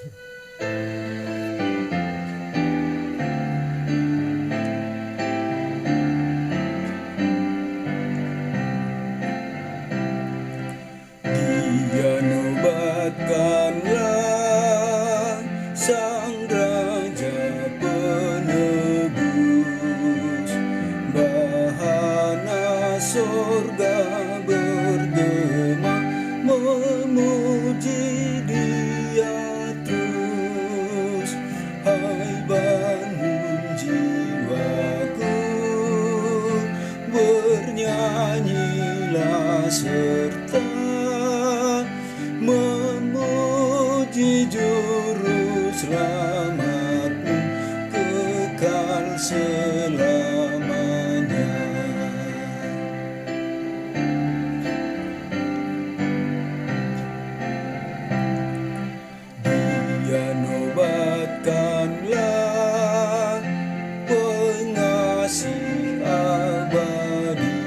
Dia nobatkanlah Sang Raja Penebus, bahana sorga bergema memuji Dia terus. Hai bangun jiwaku, bernyanyilah serta memuji Juru Selamatmu kekal selamanya. Dia nobatkanlah pengasih abadi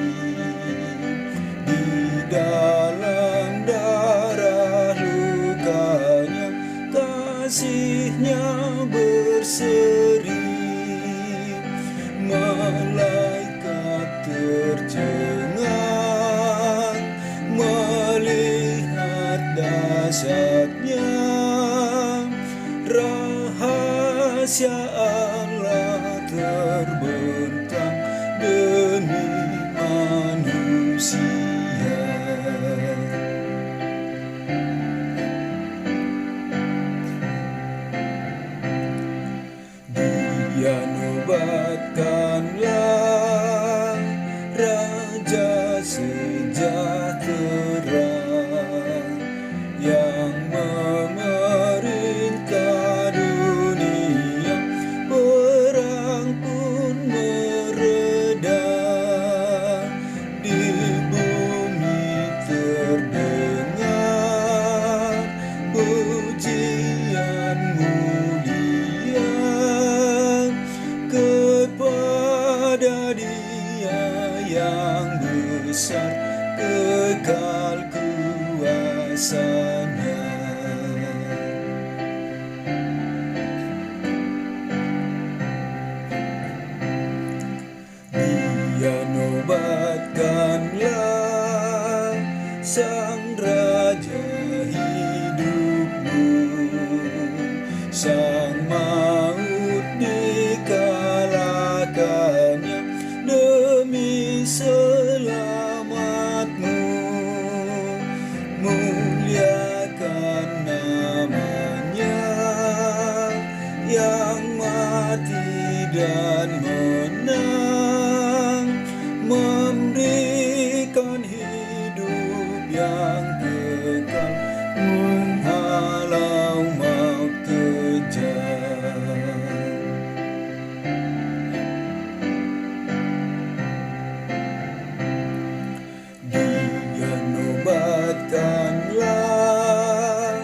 di dalam darah lukanya, kasihnya berseri. Malaikat tercengang melihat dahsyatnya, rahasia Allah terbentang demi manusia. Dia nobatkanlah Raja sejahtera yang memerintah dunia. Perang pun mereda, di bumi terdengar pujian mulia kepada Dia yang besar kekal kuasanya. Dia nobatkanlah Sang Raja hidupmu, sang maut dikalahkannya demi selamatmu. Muliakan namanya yang mati dan menang, memberikan hidup yang kekal, menghalau maut kejam. Dia nobatkanlah